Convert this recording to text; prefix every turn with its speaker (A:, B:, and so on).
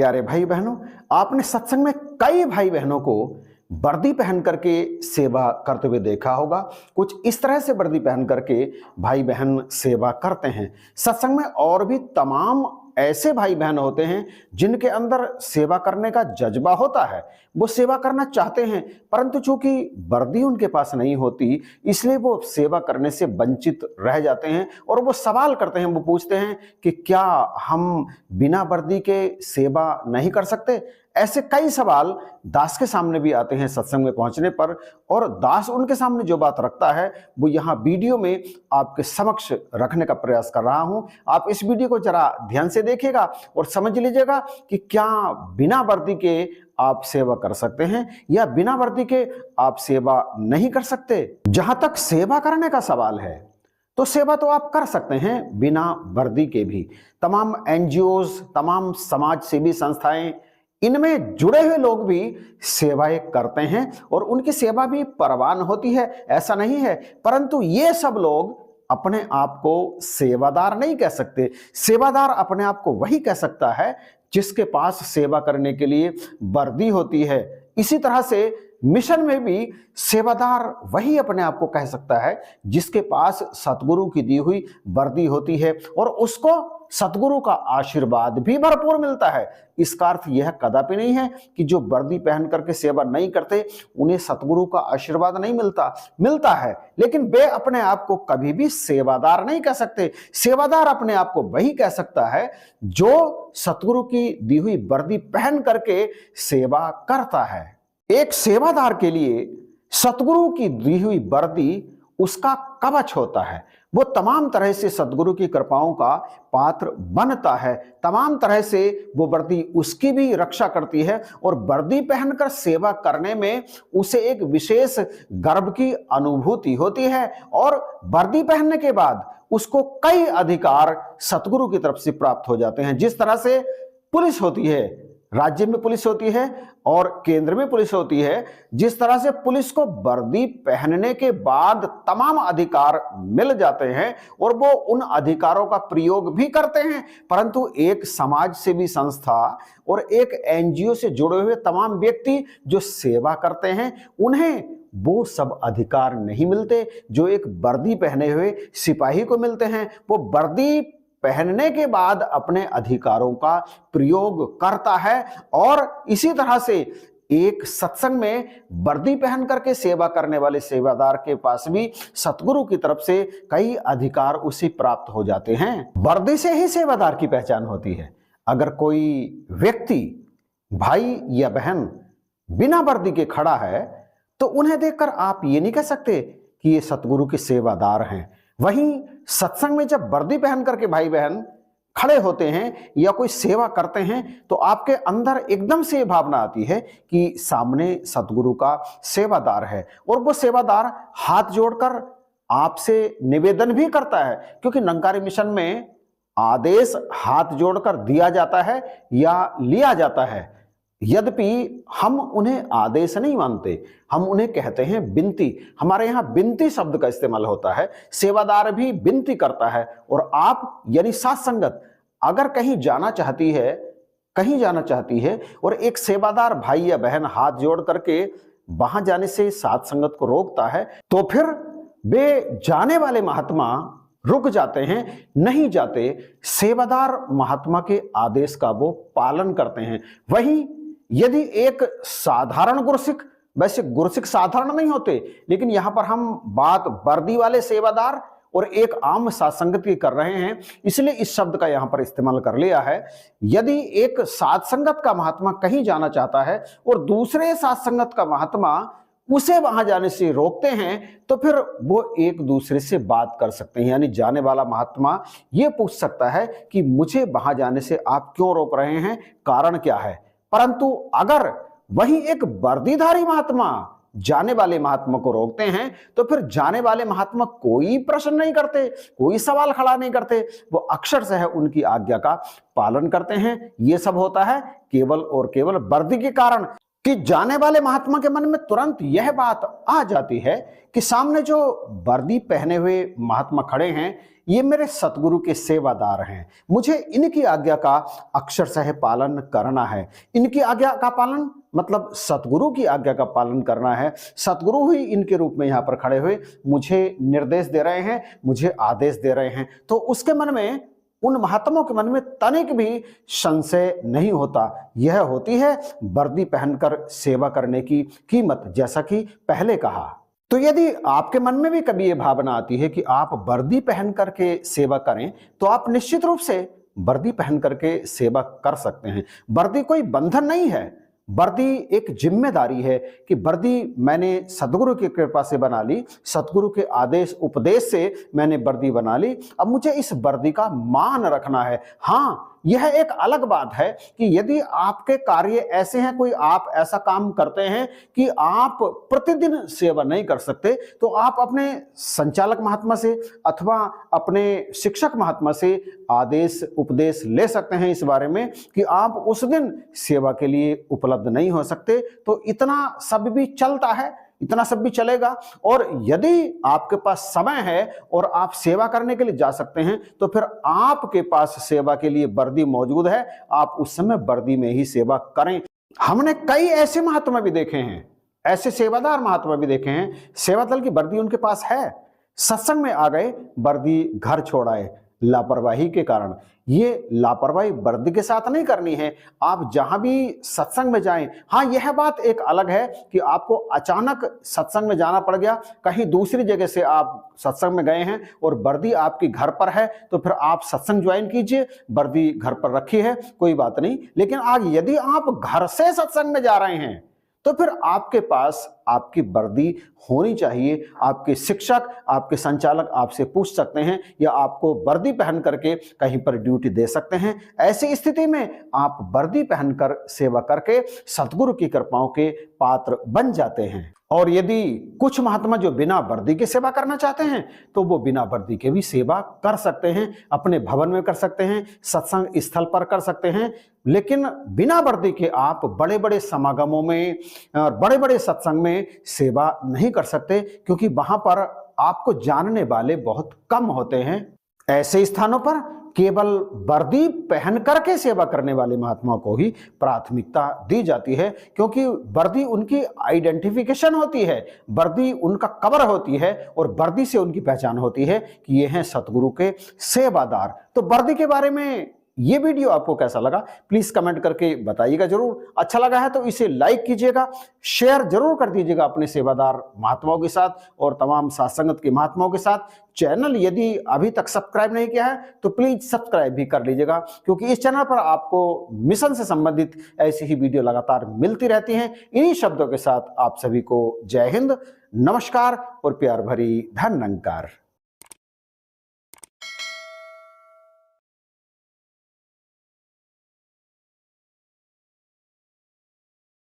A: प्यारे भाई बहनों, आपने सत्संग में कई भाई बहनों को वर्दी पहन करके सेवा करते हुए देखा होगा। कुछ इस तरह से वर्दी पहन करके भाई बहन सेवा करते हैं। सत्संग में और भी तमाम ऐसे भाई बहन होते हैं जिनके अंदर सेवा करने का जज्बा होता है, वो सेवा करना चाहते हैं, परंतु चूंकि वर्दी उनके पास नहीं होती इसलिए वो सेवा करने से वंचित रह जाते हैं और वो सवाल करते हैं, वो पूछते हैं कि क्या हम बिना वर्दी के सेवा नहीं कर सकते। ऐसे कई सवाल दास के सामने भी आते हैं सत्संग में पहुंचने पर, और दास उनके सामने जो बात रखता है वो यहाँ वीडियो में आपके समक्ष रखने का प्रयास कर रहा हूं। आप इस वीडियो को जरा ध्यान से देखिएगा और समझ लीजिएगा कि क्या बिना वर्दी के आप सेवा कर सकते हैं या बिना वर्दी के आप सेवा नहीं कर सकते। जहां तक सेवा करने का सवाल है तो सेवा तो आप कर सकते हैं बिना वर्दी के भी। तमाम एनजीओज, तमाम समाज सेवी संस्थाएं, इनमें जुड़े हुए लोग भी सेवाएं करते हैं और उनकी सेवा भी परवान होती है, ऐसा नहीं है। परंतु ये सब लोग अपने आप को सेवादार नहीं कह सकते। सेवादार अपने आप को वही कह सकता है जिसके पास सेवा करने के लिए वर्दी होती है। इसी तरह से मिशन में भी सेवादार वही अपने आप को कह सकता है जिसके पास सतगुरु की दी हुई वर्दी होती है और उसको सतगुरु का आशीर्वाद भी भरपूर मिलता है। इसका अर्थ यह कदापि नहीं है कि जो वर्दी पहन करके सेवा नहीं करते उन्हें सतगुरु का आशीर्वाद नहीं मिलता है, लेकिन वे अपने आप को कभी भी सेवादार नहीं कह सकते। सेवादार अपने आप को वही कह सकता है जो सतगुरु की दी हुई वर्दी पहन करके सेवा करता है। एक सेवादार के लिए सतगुरु की दी हुई वर्दी उसका कवच होता है। वो तमाम तरह से सतगुरु की कृपाओं का पात्र बनता है, तमाम तरह से वो वर्दी उसकी भी रक्षा करती है और वर्दी पहनकर सेवा करने में उसे एक विशेष गर्व की अनुभूति होती है और वर्दी पहनने के बाद उसको कई अधिकार सतगुरु की तरफ से प्राप्त हो जाते हैं। जिस तरह से पुलिस होती है, राज्य में पुलिस होती है और केंद्र में पुलिस होती है, जिस तरह से पुलिस को वर्दी पहनने के बाद तमाम अधिकार मिल जाते हैं और वो उन अधिकारों का प्रयोग भी करते हैं, परंतु एक समाज सेवी संस्था और एक एनजीओ से जुड़े हुए तमाम व्यक्ति जो सेवा करते हैं उन्हें वो सब अधिकार नहीं मिलते जो एक वर्दी पहने हुए सिपाही को मिलते हैं। वो वर्दी पहनने के बाद अपने अधिकारों का प्रयोग करता है और इसी तरह से एक सत्संग में वर्दी पहन करके सेवा करने वाले सेवादार के पास भी सतगुरु की तरफ से कई अधिकार उसे प्राप्त हो जाते हैं। वर्दी से ही सेवादार की पहचान होती है। अगर कोई व्यक्ति, भाई या बहन बिना वर्दी के खड़ा है तो उन्हें देखकर आप ये नहीं कह सकते कि ये सतगुरु के सेवादार हैं। वहीं सत्संग में जब वर्दी पहन करके भाई बहन खड़े होते हैं या कोई सेवा करते हैं तो आपके अंदर एकदम से भावना आती है कि सामने सतगुरु का सेवादार है और वो सेवादार हाथ जोड़कर आपसे निवेदन भी करता है, क्योंकि निरंकारी मिशन में आदेश हाथ जोड़कर दिया जाता है या लिया जाता है। यद्यपि हम उन्हें आदेश नहीं मानते, हम उन्हें कहते हैं विनती। हमारे यहाँ विनती शब्द का इस्तेमाल होता है। सेवादार भी विनती करता है और आप यानी साथ संगत अगर कहीं जाना चाहती है और एक सेवादार भाई या बहन हाथ जोड़ करके वहां जाने से साथ संगत को रोकता है तो फिर वे जाने वाले महात्मा रुक जाते हैं, नहीं जाते। सेवादार महात्मा के आदेश का वो पालन करते हैं। वहीं यदि एक साधारण गुरसिक, वैसे गुरसिक साधारण नहीं होते, लेकिन यहां पर हम बात वर्दी वाले सेवादार और एक आम साधसंगत की कर रहे हैं, इसलिए इस शब्द का यहां पर इस्तेमाल कर लिया है। यदि एक साधसंगत का महात्मा कहीं जाना चाहता है और दूसरे साधसंगत का महात्मा उसे वहां जाने से रोकते हैं तो फिर वो एक दूसरे से बात कर सकते हैं। यानी जाने वाला महात्मा ये पूछ सकता है कि मुझे वहां जाने से आप क्यों रोक रहे हैं, कारण क्या है। परंतु अगर वही एक वर्दीधारी महात्मा जाने वाले महात्मा को रोकते हैं तो फिर जाने वाले महात्मा कोई प्रश्न नहीं करते, कोई सवाल खड़ा नहीं करते, वो अक्षरशः उनकी आज्ञा का पालन करते हैं। ये सब होता है केवल और केवल वर्दी के कारण कि जाने वाले महात्मा के मन में तुरंत यह बात आ जाती है कि सामने जो वर्दी पहने हुए महात्मा खड़े हैं ये मेरे सतगुरु के सेवादार हैं, मुझे इनकी आज्ञा का अक्षरशः पालन करना है। इनकी आज्ञा का पालन मतलब सतगुरु की आज्ञा का पालन करना है। सतगुरु ही इनके रूप में यहाँ पर खड़े हुए मुझे निर्देश दे रहे हैं, मुझे आदेश दे रहे हैं। तो उसके मन में, उन महात्माओं के मन में तनिक भी संशय नहीं होता। यह होती है वर्दी पहनकर सेवा करने की कीमत, जैसा कि पहले कहा। तो यदि आपके मन में भी कभी यह भावना आती है कि आप वर्दी पहन करके सेवा करें, तो आप निश्चित रूप से वर्दी पहन करके सेवा कर सकते हैं। वर्दी कोई बंधन नहीं है, वर्दी एक जिम्मेदारी है कि वर्दी मैंने सदगुरु की कृपा से बना ली, सतगुरु के आदेश उपदेश से मैंने वर्दी बना ली, अब मुझे इस वर्दी का मान रखना है। हाँ, यह एक अलग बात है कि यदि आपके कार्य ऐसे हैं, कोई आप ऐसा काम करते हैं कि आप प्रतिदिन सेवा नहीं कर सकते, तो आप अपने संचालक महात्मा से अथवा अपने शिक्षक महात्मा से आदेश उपदेश ले सकते हैं इस बारे में कि आप उस दिन सेवा के लिए उपलब्ध नहीं हो सकते। तो इतना सब भी चलता है, इतना सब भी चलेगा। और यदि आपके पास समय है और आप सेवा करने के लिए जा सकते हैं, तो फिर आपके पास सेवा के लिए वर्दी मौजूद है, आप उस समय वर्दी में ही सेवा करें। हमने कई ऐसे महात्मा भी देखे हैं, ऐसे सेवादार महात्मा भी देखे हैं, सेवा दल की वर्दी उनके पास है, सत्संग में आ गए, वर्दी घर छोड़ आए लापरवाही के कारण। ये लापरवाही वर्दी के साथ नहीं करनी है। आप जहां भी सत्संग में जाएं, हाँ यह बात एक अलग है कि आपको अचानक सत्संग में जाना पड़ गया, कहीं दूसरी जगह से आप सत्संग में गए हैं और वर्दी आपकी घर पर है, तो फिर आप सत्संग ज्वाइन कीजिए, वर्दी घर पर रखी है, कोई बात नहीं। लेकिन आज यदि आप घर से सत्संग में जा रहे हैं, तो फिर आपके पास आपकी वर्दी होनी चाहिए। आपके शिक्षक, आपके संचालक आपसे पूछ सकते हैं या आपको वर्दी पहन करके कहीं पर ड्यूटी दे सकते हैं। ऐसी स्थिति में आप वर्दी पहनकर सेवा करके सतगुरु की कृपाओं के पात्र बन जाते हैं। और यदि कुछ महात्मा जो बिना वर्दी के सेवा करना चाहते हैं, तो वो बिना वर्दी के भी सेवा कर सकते हैं, अपने भवन में कर सकते हैं, सत्संग स्थल पर कर सकते हैं। लेकिन बिना वर्दी के आप बड़े बड़े समागमों में और बड़े बड़े सत्संग में सेवा नहीं कर सकते, क्योंकि वहां पर आपको जानने वाले बहुत कम होते हैं। ऐसे स्थानों पर केवल वर्दी पहन करके सेवा करने वाले महात्माओं को ही प्राथमिकता दी जाती है, क्योंकि वर्दी उनकी आइडेंटिफिकेशन होती है, वर्दी उनका कवर होती है और वर्दी से उनकी पहचान होती है कि ये हैं सतगुरु के सेवादार। तो वर्दी के बारे में ये वीडियो आपको कैसा लगा, प्लीज कमेंट करके बताइएगा जरूर। अच्छा लगा है तो इसे लाइक कीजिएगा, शेयर जरूर कर दीजिएगा अपने सेवादार महात्माओं के साथ और तमाम सात्संगत के महात्माओं के साथ। चैनल यदि अभी तक सब्सक्राइब नहीं किया है तो प्लीज सब्सक्राइब भी कर लीजिएगा, क्योंकि इस चैनल पर आपको मिशन से संबंधित ऐसी ही वीडियो लगातार मिलती रहती हैं। इन्हीं शब्दों के साथ आप सभी को जय हिंद, नमस्कार और प्यार भरी धन्यवाद।